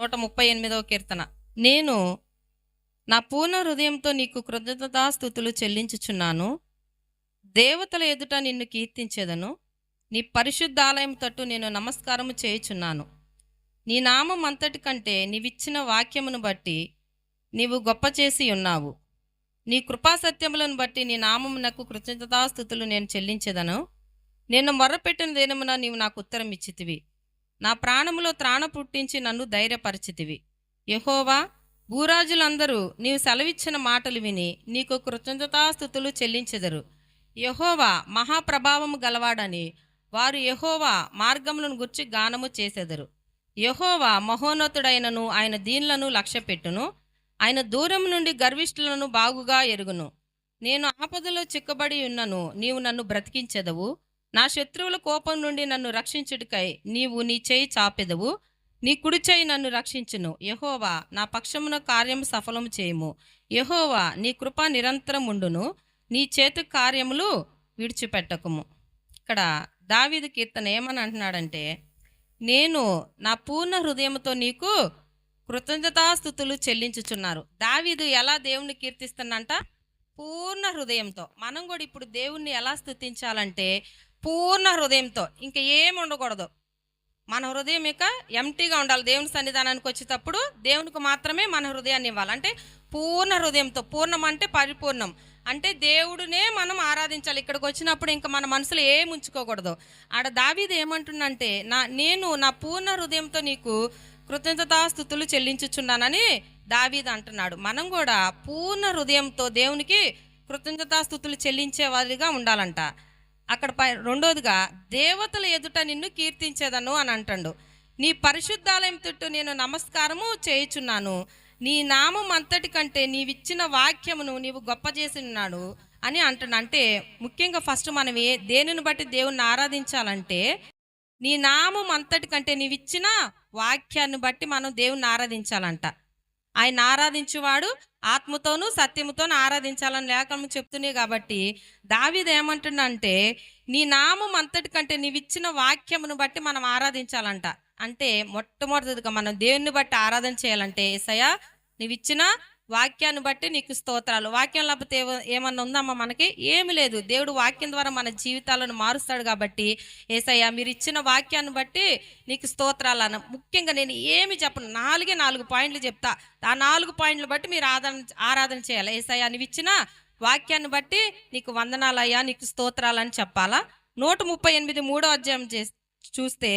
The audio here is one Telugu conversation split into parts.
138వ కీర్తన. నేను నా పూర్ణ హృదయంతో నీకు కృతజ్ఞతాస్తుతులు చెల్లించుచున్నాను. దేవతల ఎదుట నిన్ను కీర్తించెదను. నీ పరిశుద్ధాలయం తట్టు నేను నమస్కారము చేయుచున్నాను. నీ నామం అంతటి కంటే నీవిచ్చిన వాక్యమును బట్టి నీవు గొప్ప చేసి ఉన్నావు. నీ కృపాసత్యములను బట్టి నీ నామమునకు కృతజ్ఞతాస్తుతులు నేను చెల్లించెదను. నేను మొర్రపెట్టిన దినమున నీవు నాకు ఉత్తరం ఇచ్చితివి. నా ప్రాణములో త్రాణ పుట్టించి నన్ను ధైర్యపరిచితివి. యెహోవా, భూరాజులందరూ నీవు సెలవిచ్చిన మాటలు విని నీకు కృతజ్ఞతాస్తుతులు చెల్లించెదరు. యెహోవా మహాప్రభావము గలవాడని వారు యెహోవా మార్గములను గుర్చి గానము చేసెదరు. యెహోవా మహోన్నతుడైనను, ఆయన దీనులను లక్ష్యపెట్టును. ఆయన దూరం నుండి గర్విష్ఠులను బాగుగా ఎరుగును. నేను ఆపదలో చిక్కబడి ఉన్నను, నీవు నన్ను బ్రతికించెదవు. నా శత్రువుల కోపం నుండి నన్ను రక్షించుటకై నీవు నీ చేయి చాపెదవు. నీ కుడి చేయి నన్ను రక్షించును. యెహోవా, నా పక్షమున కార్యము సఫలము చేయుము. యెహోవా, నీ కృప నిరంతరం ఉండును. నీ చేతి కార్యములు విడిచిపెట్టకుము. ఇక్కడ దావీదు కీర్తన ఏమని అంటున్నాడంటే, నేను నా పూర్ణ హృదయంతో నీకు కృతజ్ఞతాస్తుతులు చెల్లించుచున్నారు. దావీదు ఎలా దేవుణ్ణి కీర్తిస్తున్నంట? పూర్ణ హృదయంతో. మనం కూడా ఇప్పుడు దేవుణ్ణి ఎలా స్తుతించాలంటే పూర్ణ హృదయంతో, ఇంకా ఏమి ఉండకూడదు. మన హృదయం ఇక ఎంటీగా ఉండాలి. దేవుని సన్నిధానానికి వచ్చేటప్పుడు దేవునికి మాత్రమే మన హృదయాన్ని ఇవ్వాలి. అంటే పూర్ణ హృదయంతో. పూర్ణం అంటే పరిపూర్ణం, అంటే దేవుడినే మనం ఆరాధించాలి. ఇక్కడికి వచ్చినప్పుడు ఇంకా మన మనసులో ఏం ఉంచుకోకూడదు. ఆడ దావీదు ఏమంటుందంటే, నేను నా పూర్ణ హృదయంతో నీకు కృతజ్ఞతాస్తుతులు చెల్లించుచున్నానని దావీదు అంటున్నాడు. మనం కూడా పూర్ణ హృదయంతో దేవునికి కృతజ్ఞతాస్తుతులు చెల్లించే వారిగా ఉండాలంట. అక్కడ రెండోదిగా, దేవతల ఎదుట నిన్ను కీర్తించేదను అని అంటాడు. నీ పరిశుద్ధాలయం తట్టు నేను నమస్కారము చేయుచున్నాను. నీ నామం అంతటి కంటే నీవిచ్చిన వాక్యమును నీవు గొప్ప చేసి ఉన్నాడు అని అంటున్నా. అంటే ముఖ్యంగా ఫస్ట్ మనం దేనిని బట్టి దేవుణ్ణి ఆరాధించాలంటే, నీ నామం అంతటి కంటే నీవిచ్చిన వాక్యాన్ని బట్టి మనం దేవుణ్ణి ఆరాధించాలంట. ఆయన ఆరాధించేవాడు ఆత్మతోనూ సత్యముతోనూ ఆరాధించాలని లేఖనం చెప్తున్నాయి. కాబట్టి దావీదు ఏమంటున్నంటే, నీ నామం అంతటి కంటే నీవిచ్చిన వాక్యమును బట్టి మనం ఆరాధించాలంట. అంటే మొట్టమొదటిగా మనం దేవుని బట్టి ఆరాధన చేయాలంటే, యేసయ్యా నీవిచ్చిన వాక్యాన్ని బట్టి నీకు స్తోత్రాలు. వాక్యం లేకపోతే ఏమన్నా ఉందమ్మా? మనకి ఏమి లేదు. దేవుడు వాక్యం ద్వారా మన జీవితాలను మారుస్తాడు. కాబట్టి యేసయ్యా మీరు ఇచ్చిన వాక్యాన్ని బట్టి నీకు స్తోత్రాలు అన్న. ముఖ్యంగా నేను ఏమి చెప్పను, 4 పాయింట్లు చెప్తా. ఆ 4 పాయింట్లు బట్టి మీరు ఆరాధన చేయాలి. యేసయ్యా నీవు ఇచ్చిన వాక్యాన్ని బట్టి నీకు వందనాలయ్యా, నీకు స్తోత్రాలని చెప్పాలా. 138 3వ అధ్యాయం చూస్తే,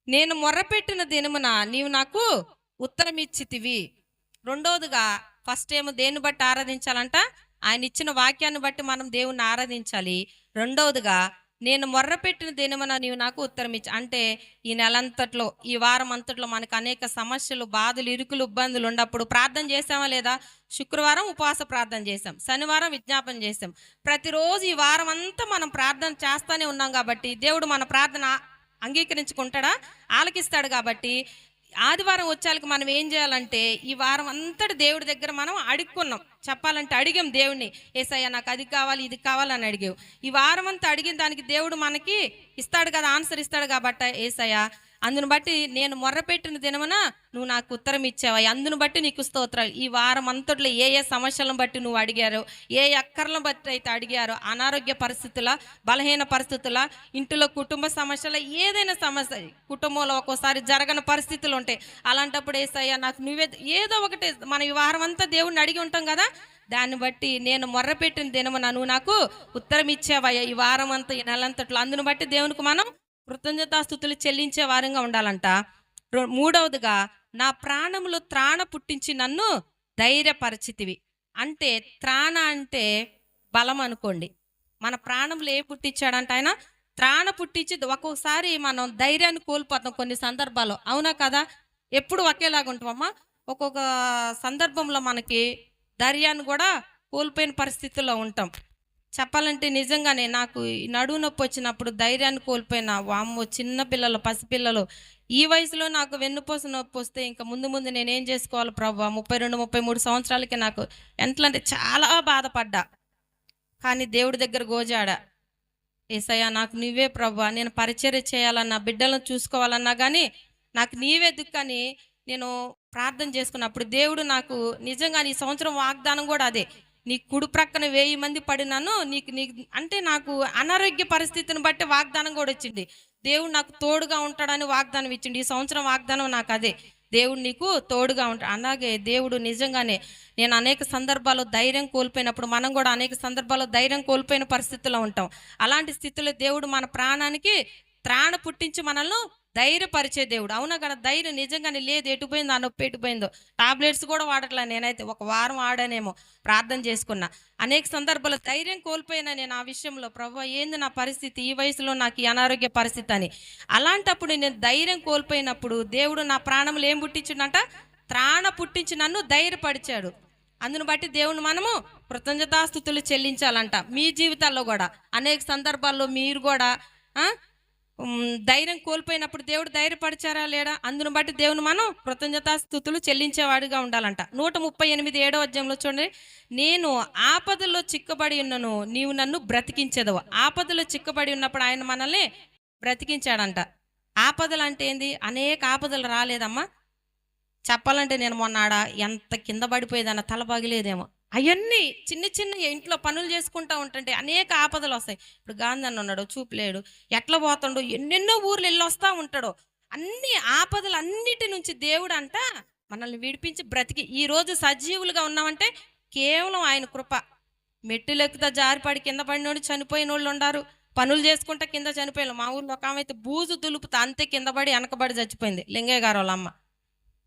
నేను మొర్రపెట్టిన దినమున నీవు నాకు ఉత్తరం ఇచ్చితివి. రెండవదిగా, ఫస్ట్ ఏమో దేన్ని బట్టి ఆరాధించాలంట? ఆయన ఇచ్చిన వాక్యాన్ని బట్టి మనం దేవుణ్ణి ఆరాధించాలి. రెండవదిగా, నేను మొర్రపెట్టిన దినమున నీవు నాకు ఉత్తరం ఇచ్చి. అంటే ఈ నెలంతట్లో, ఈ వారం అంతట్లో మనకు అనేక సమస్యలు, బాధలు, ఇరుకులు, ఇబ్బందులు ఉన్నప్పుడు ప్రార్థన చేసామా లేదా? శుక్రవారం ఉపవాస ప్రార్థన చేసాం, శనివారం విజ్ఞాపన చేసాం. ప్రతిరోజు ఈ వారం అంతా మనం ప్రార్థన చేస్తూనే ఉన్నాం. కాబట్టి దేవుడు మన ప్రార్థన అంగీకరించుకుంటాడా? ఆలకిస్తాడు. కాబట్టి ఆదివారం వచ్చాలకు మనం ఏం చేయాలంటే, ఈ వారం అంతటి దేవుడి దగ్గర మనం అడుక్కున్నాం. చెప్పాలంటే అడిగాం దేవుణ్ణి, యేసయ్యా నాకు అది కావాలి, ఇది కావాలని అడిగావు. ఈ వారం అంతా అడిగిన దానికి దేవుడు మనకి ఇస్తాడు కదా, ఆన్సర్ ఇస్తాడు. కాబట్టి యేసయ్యా అందును బట్టి నేను మొర్రపెట్టిన దినమున నువ్వు నాకు ఉత్తరం ఇచ్చావా, అందును బట్టి నీకు స్తోత్రాలు. ఈ వారం అంతట్లో ఏ సమస్యలను బట్టి నువ్వు అడిగారో, ఏ అక్కర్లను బట్టి అయితే అడిగారో, అనారోగ్య పరిస్థితుల, బలహీన పరిస్థితుల, ఇంటిలో కుటుంబ సమస్యల, ఏదైనా సమస్య, కుటుంబంలో ఒక్కోసారి జరగని పరిస్థితులు ఉంటాయి. అలాంటప్పుడు యేసయ్యా నాకు నువ్వే, ఏదో ఒకటి మనం ఈ వారం అంతా దేవుణ్ణి అడిగి ఉంటాం కదా, దాన్ని బట్టి నేను మొర్రపెట్టిన దినమున నువ్వు నాకు ఉత్తరం ఇచ్చావయ్యా ఈ వారం అంతా, ఈ నెలంతట్లో. అందును బట్టి దేవునికి మనం కృతజ్ఞతాస్తుతులు చెల్లించే వారంగా ఉండాలంట. మూడవదిగా, నా ప్రాణములో త్రాణ పుట్టించి నన్ను ధైర్యపరిచితివి. అంటే త్రాణ అంటే బలం అనుకోండి. మన ప్రాణంలో ఏ పుట్టించాడంట? ఆయన త్రాణ పుట్టించి. ఒక్కొక్కసారి మనం ధైర్యాన్ని కోల్పోతాం కొన్ని సందర్భాల్లో, అవునా కదా? ఎప్పుడు ఒకేలాగా ఉంటామమ్మా? ఒక్కొక్క సందర్భంలో మనకి ధైర్యాన్ని కూడా కోల్పోయిన పరిస్థితుల్లో ఉంటాం. చెప్పాలంటే నిజంగానే నాకు నడువు నొప్పి వచ్చినప్పుడు ధైర్యాన్ని కోల్పోయిన. వామ్మో, చిన్నపిల్లలు, పసిపిల్లలు, ఈ వయసులో నాకు వెన్నుపూస నొప్పి వస్తే ఇంకా ముందు ముందు నేనేం చేసుకోవాలి ప్రభువా? 32 33 సంవత్సరాలకి నాకు ఎంతలంటే చాలా బాధపడ్డా. కానీ దేవుడి దగ్గర గోజాడా, యేసయ్యా నాకు నీవే ప్రభువా, నేను పరిచర్య చేయాలన్నా, బిడ్డలను చూసుకోవాలన్నా కానీ నాకు నీవే దిక్కని నేను ప్రార్థన చేసుకున్నప్పుడు దేవుడు నాకు నిజంగా ఈ సంవత్సరం వాగ్దానం కూడా అదే, నీ కుడి ప్రక్కన 1000 మంది పడినాను, నీకు అంటే నాకు అనారోగ్య పరిస్థితిని బట్టి వాగ్దానం కూడా వచ్చింది. దేవుడు నాకు తోడుగా ఉంటాడని వాగ్దానం ఇచ్చింది. ఈ సంవత్సరం వాగ్దానం నాకు అదే, దేవుడు నీకు తోడుగా ఉంటాడు. అలాగే దేవుడు నిజంగానే, నేను అనేక సందర్భాల్లో ధైర్యం కోల్పోయినప్పుడు, మనం కూడా అనేక సందర్భాల్లో ధైర్యం కోల్పోయిన పరిస్థితుల్లో ఉంటాం. అలాంటి స్థితిలో దేవుడు మన ప్రాణానికి త్రాణ పుట్టించి మనల్ని ధైర్యపరిచే దేవుడు. అవునా కదా? ధైర్యం నిజంగానే లేదు, ఎటుపోయిందో ఆ నొప్పి ఎటుపోయిందో, టాబ్లెట్స్ కూడా వాడట్లా. నేనైతే 1 వారం ఆడానేమో, ప్రార్థన చేసుకున్నా. అనేక సందర్భాల్లో ధైర్యం కోల్పోయినా నేను ఆ విషయంలో, ప్రభువా ఏంది నా పరిస్థితి, ఈ వయసులో నాకు ఈ అనారోగ్య పరిస్థితి అని. అలాంటప్పుడు నేను ధైర్యం కోల్పోయినప్పుడు దేవుడు నా ప్రాణంలో ఏం పుట్టించిండంట? త్రాణ పుట్టించి నన్ను ధైర్యపరిచాడు. అందును బట్టి దేవుని మనము కృతజ్ఞతాస్తుతులు చెల్లించాలంట. మీ జీవితాల్లో కూడా అనేక సందర్భాల్లో మీరు కూడా ధైర్యం కోల్పోయినప్పుడు దేవుడు ధైర్యపరిచారా లేడా? అందును బట్టి దేవుని మనం కృతజ్ఞతాస్తుతులు చెల్లించేవాడిగా ఉండాలంట. 138 7వ అధ్యాయంలో చూడండి, నేను ఆపదలో చిక్కబడి ఉన్నను, నీవు నన్ను బ్రతికించేదవు. ఆపదలో చిక్కబడి ఉన్నప్పుడు ఆయన మనల్ని బ్రతికించాడంట. ఆపదలు అంటే ఏంది? అనేక ఆపదలు రాలేదమ్మా. చెప్పాలంటే నేను మొన్నాడ ఎంత కింద పడిపోయేదన్న, తల పగిలేదేమో, అవన్నీ చిన్న చిన్న ఇంట్లో పనులు చేసుకుంటూ ఉంటుంటే అనేక ఆపదలు వస్తాయి. ఇప్పుడు గాంధీ అన్న ఉన్నాడు, చూపులేడు, ఎట్లా పోతాడు, ఎన్నెన్నో ఊర్లు వెళ్ళి వస్తూ ఉంటాడు. అన్ని ఆపదలు అన్నిటి నుంచి దేవుడు అంట మనల్ని విడిపించి బ్రతికి ఈరోజు సజీవులుగా ఉన్నామంటే కేవలం ఆయన కృప. మెట్టులు ఎక్కుతా జారిపడి కింద పడినోడు చనిపోయిన వాళ్ళు ఉన్నారు, పనులు చేసుకుంటా కింద చనిపోయారు. మా ఊర్లో ఒక ఆమె అయితే బూజు దులుపుతా అంతే కింద పడి వెనకబడి చచ్చిపోయింది, లింగయ్య గారు వాళ్ళ అమ్మ.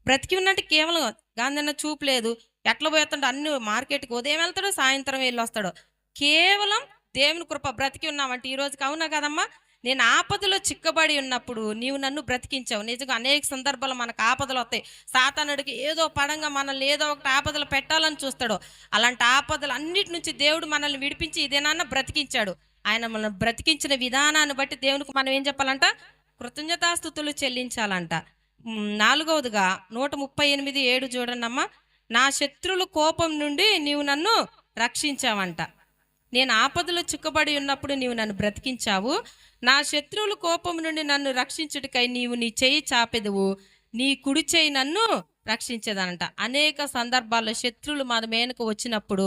బ్రతికి ఉన్నట్టు కేవలం గాంధీ చూపు లేదు, ఎట్లా పోతాడు, అన్ని మార్కెట్కి ఉదయం వెళ్తాడు, సాయంత్రం వెళ్ళి వస్తాడు. కేవలం దేవుని కృప బ్రతికి ఉన్నామంటే ఈ రోజుకి. అవునా కదమ్మా? నేను ఆపదలో చిక్కబడి ఉన్నప్పుడు నీవు నన్ను బ్రతికించావు. నిజంగా అనేక సందర్భాలు మనకు ఆపదలు వస్తాయి. సాతానుడికి ఏదో పడంగా మనల్ని ఏదో ఒకటి ఆపదలు పెట్టాలని చూస్తాడు. అలాంటి ఆపదలు అన్నిటి నుంచి దేవుడు మనల్ని విడిపించి ఇదేనా బ్రతికించాడు. ఆయన మనల్ని బ్రతికించిన విధానాన్ని బట్టి దేవునికి మనం ఏం చెప్పాలంట? కృతజ్ఞతాస్తుతులు చెల్లించాలంట. 4వదిగా 138 7 చూడండి అమ్మా, నా శత్రువుల కోపం నుండి నీవు నన్ను రక్షించావంట. నేను ఆపదలో చిక్కబడి ఉన్నప్పుడు నీవు నన్ను బ్రతికించావు. నా శత్రువుల కోపం నుండి నన్ను రక్షించుటకై నీవు నీ చెయ్యి చాపెదువు, నీ కుడి చెయ్యి నన్ను రక్షించేదనంట. అనేక సందర్భాల్లో శత్రువులు మన మీదకు వచ్చినప్పుడు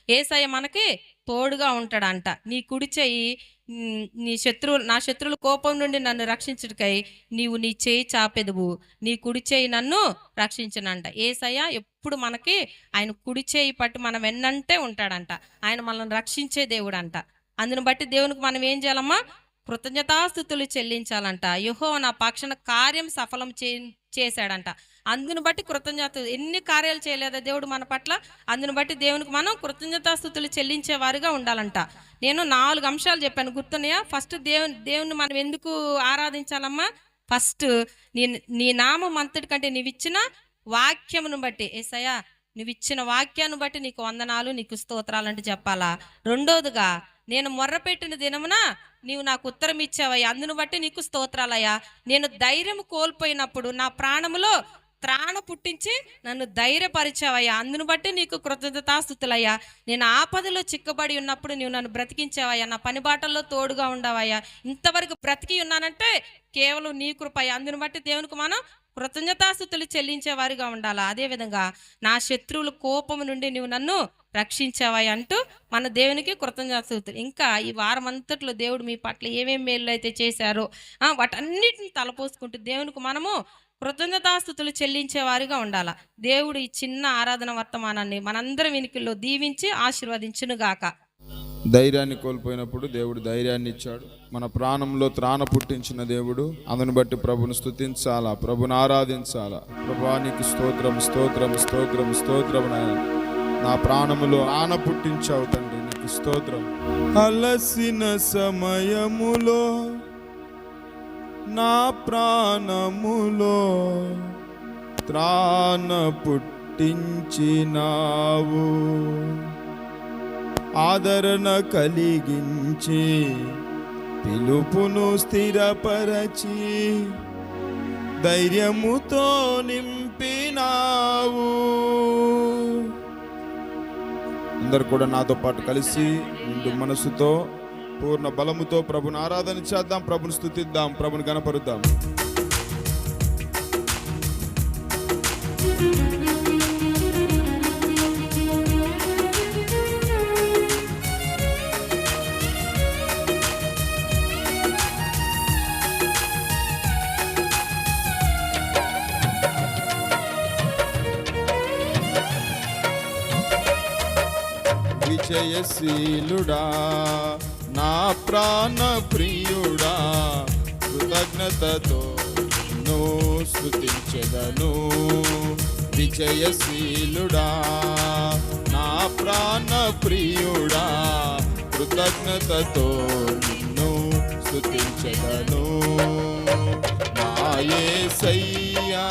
యేసయ్య మనకి తోడుగా ఉంటాడంట. నీ కుడి చెయ్యి, నా శత్రువుల కోపం నుండి నన్ను రక్షించుటకై నీవు నీ చేయి చాపెదువు, నీ కుడి చేయి నన్ను రక్షించనంట. యేసయ్య ఎప్పుడు మనకి ఆయన కుడి చేయి పట్టి మనం వెన్నంటే ఉంటాడంట. ఆయన మనల్ని రక్షించే దేవుడు అంట. అందుని బట్టి దేవునికి మనం ఏం చేయాలమ్మా? కృతజ్ఞతాస్తుతులు చెల్లించాలంట. యెహోవా నా పక్షాన కార్యం సఫలం చేశాడంట. అందును బట్టి కృతజ్ఞత, ఎన్ని కార్యాలు చేయలేదా దేవుడు మన పట్ల, అందును బట్టి దేవునికి మనం కృతజ్ఞతాస్తుతులు చెల్లించే వారిగా ఉండాలంట. నేను 4 అంశాలు చెప్పాను, గుర్తున్నాయా? ఫస్ట్ దేవుని మనం ఎందుకు ఆరాధించాలమ్మా? ఫస్ట్ నీ నామం అంతటి కంటే నీవిచ్చిన వాక్యమును బట్టి, యేసయ్యా నువ్విచ్చిన వాక్యాన్ని బట్టి నీకు వందనాలు, నీకు స్తోత్రాలు అంటే చెప్పాలా. రెండోదిగా, నేను మొర్రపెట్టిన దినమున నీవు నాకు ఉత్తరం ఇచ్చావయ్యా, అందును బట్టి నీకు స్తోత్రాలయ్యా. నేను ధైర్యం కోల్పోయినప్పుడు నా ప్రాణములో త్రాణ పుట్టించి నన్ను ధైర్యపరిచావయ్యా, అందును బట్టి నీకు కృతజ్ఞతాస్తుతులయ్యా. నేను ఆపదలో చిక్కబడి ఉన్నప్పుడు నీవు నన్ను బ్రతికించావయ్యా, నా పని బాటల్లో తోడుగా ఉండవయ్యా. ఇంతవరకు బ్రతికి ఉన్నానంటే కేవలం నీ కృపయ్యా. అందును బట్టి దేవునికి మనం కృతజ్ఞతాస్తుతులు చెల్లించే వారిగా ఉండాలా. అదేవిధంగా నా శత్రువుల కోపము నుండి నువ్వు నన్ను రక్షించావా అంటూ మన దేవునికి కృతజ్ఞతాస్తుతులు. ఇంకా ఈ వారం అంతట్లో దేవుడు మీ పట్ల ఏమేమి మేలు అయితే చేశారో వాటన్నిటిని తలపోసుకుంటూ దేవునికి మనము కృతజ్ఞతాస్తుతులు చెల్లించే వారిగా ఉండాలా. దేవుడు ఈ చిన్న ఆరాధన వర్తమానాన్ని మనందరం వెనుకల్లో దీవించి ఆశీర్వదించునుగాక. ధైర్యాన్ని కోల్పోయినప్పుడు దేవుడు ధైర్యాన్ని ఇచ్చాడు. మన ప్రాణంలో త్రాణ పుట్టించిన దేవుడు. అందుని బట్టి ప్రభుని స్తుతించాలా, ప్రభుని ఆరాధించాలా. ప్రభువా నీకు స్తోత్రం, స్తోత్రం, స్తోత్రం, స్తోత్రం. నా ప్రాణములో త్రాణ పుట్టించావు తండ్రి, నీకు స్తోత్రం. అలసిన సమయములో నా ప్రాణములో త్రాణ పుట్టించినావు. ఆదరణ కలిగించి పిలుపును స్థిరపరచి ధైర్యముతో నింపినావు. అందరు కూడా నాతో పాటు కలిసి నిండు మనసుతో పూర్ణ బలముతో ప్రభుని ఆరాధన చేద్దాం, ప్రభుని స్తుతిద్దాం, ప్రభుని గణపరుద్దాం. విజయశీలుడా నా ప్రాణ ప్రియుడా కృతజ్ఞతతో నిన్ను స్తుతించెదను. విజయశీలుడా నా ప్రాణ ప్రియుడా కృతజ్ఞతతో నిన్ను స్తుతించెదను. నా యేసయ్యా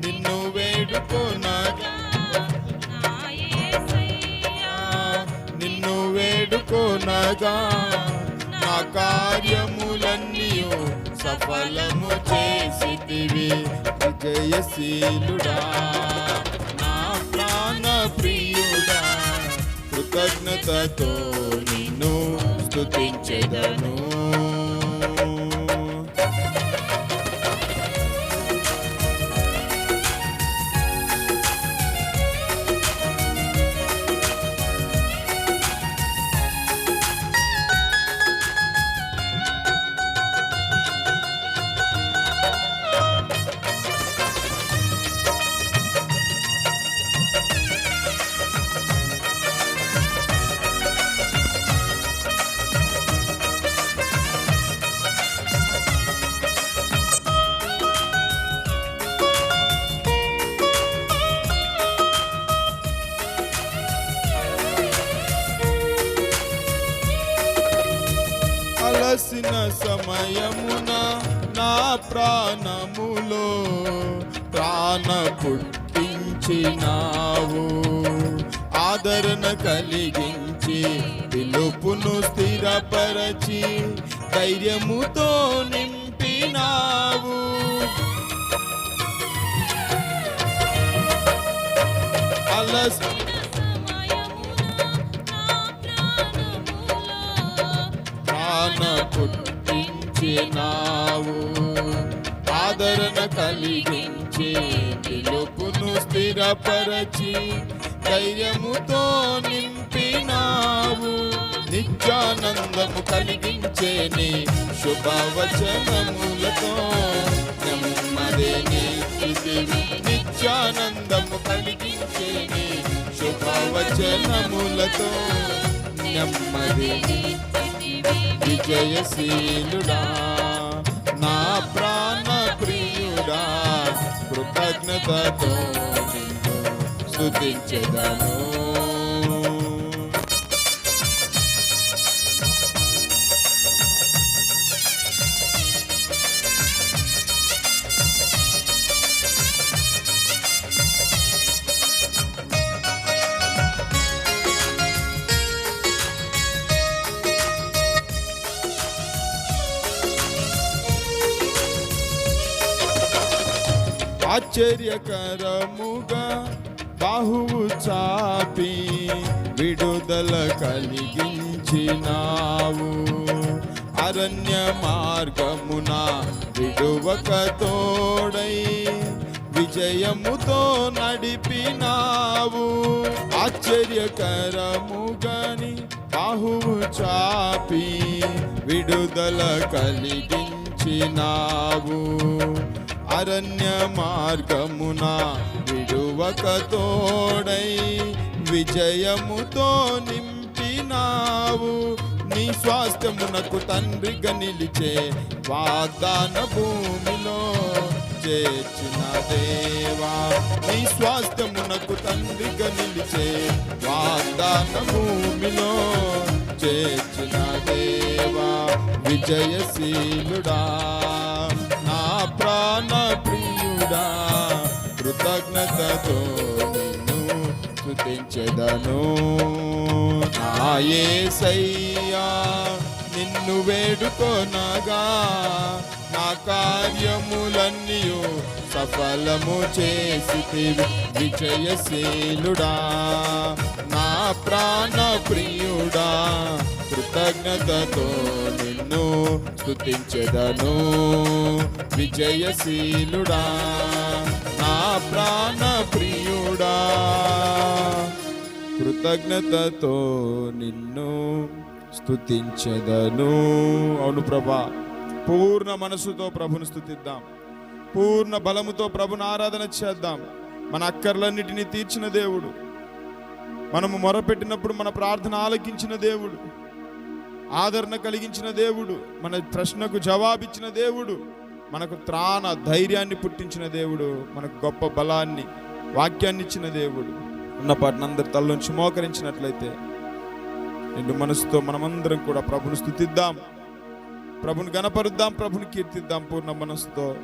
నిన్ను వేడుకొనగా, నిన్ను వేడుకొనగా నా కార్యములన్నీయు సఫలము చేసితివి. విజయశీలుడా నా ప్రాణ ప్రియుడా కృతజ్ఞతతో నిన్ను స్తుతించెదను. అలసిన సమయమున నా ప్రాణములో ప్రాణ పుట్టించినావు. ఆదరణ కలిగించి పిలుపును స్థిరపరచి ధైర్యముతో నింపినావు. ప్రాణ పుట్టించినావు. ఆదరణ కలిగించి పిలుపును స్థిరపరచి ధైర్యముతో నింపినావు. నిత్యానందము కలిగించే నీ శుభవచనములతో నెమ్మది నిలిచితివి. నిత్యానందము కలిగించే నీ శుభవచనములతో నెమ్మది. విజయశీలుడా నా ప్రాణ ప్రియుడా కృతజ్ఞతతో నిన్ను స్తుతించెదను. ఆశ్చర్యకరముగా బాహువు చాపి విడుదల కలిగించినావు. అరణ్య మార్గమున విడువక తోడై విజయముతో నడిపినావు. ఆశ్చర్యకరముగాని బాహువు చాపి విడుదల కలిగించినావు. అరణ్య మార్గమున విడువక తోడై విజయముతో నింపినావు. నీ స్వాస్థ్యమునకు తండ్రిగా నిలిచే వాగ్దాన భూమిలో చేర్చిన దేవా. నీ స్వాస్థ్యమునకు తండ్రిగా నిలిచే వాగ్దాన భూమిలో చేర్చిన దేవా. విజయశీలుడా నా ప్రాణ ప్రియుడా కృతజ్ఞతతో నిన్ను స్తుతించెదను. నా యేసయ్యా నిన్ను వేడుకొనగా నా కార్యములన్నీయు సఫలము చేసితివి. విజయశీలుడా నా ప్రాణ ప్రియుడా కృతజ్ఞతతో నిన్ను స్తుతించెదను. విజయశీలుడా నా ప్రాణ ప్రియుడా కృతజ్ఞతతో నిన్ను స్తుతించెదను. అవును ప్రభా, పూర్ణ మనసుతో ప్రభుని స్తుతిద్దాం. పూర్ణ బలముతో ప్రభుని ఆరాధన చేద్దాం. మన అక్కర్లన్నిటినీ తీర్చిన దేవుడు, మనము మొరపెట్టినప్పుడు మన ప్రార్థన ఆలకించిన దేవుడు, ఆదరణ కలిగించిన దేవుడు, మన ప్రశ్నకు జవాబిచ్చిన దేవుడు, మనకు త్రాణ ధైర్యాన్ని పుట్టించిన దేవుడు, మనకు గొప్ప బలాన్ని, వాక్యాన్ని ఇచ్చిన దేవుడు. ఉన్నపాటిని అందరి తల్లోంచి మోకరించినట్లయితే నిండు మనసుతో మనమందరం కూడా ప్రభుని స్తుతిద్దాం, ప్రభుని గణపరుద్దాం, ప్రభుని కీర్తిద్దాం పూర్ణ మనసుతో.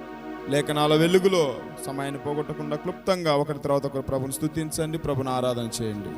లేఖనాల వెలుగులో సమయాన్ని పోగొట్టకుండా క్లుప్తంగా ఒకరి తర్వాత ఒకరు ప్రభుని స్తుతించండి, ప్రభుని ఆరాధన చేయండి.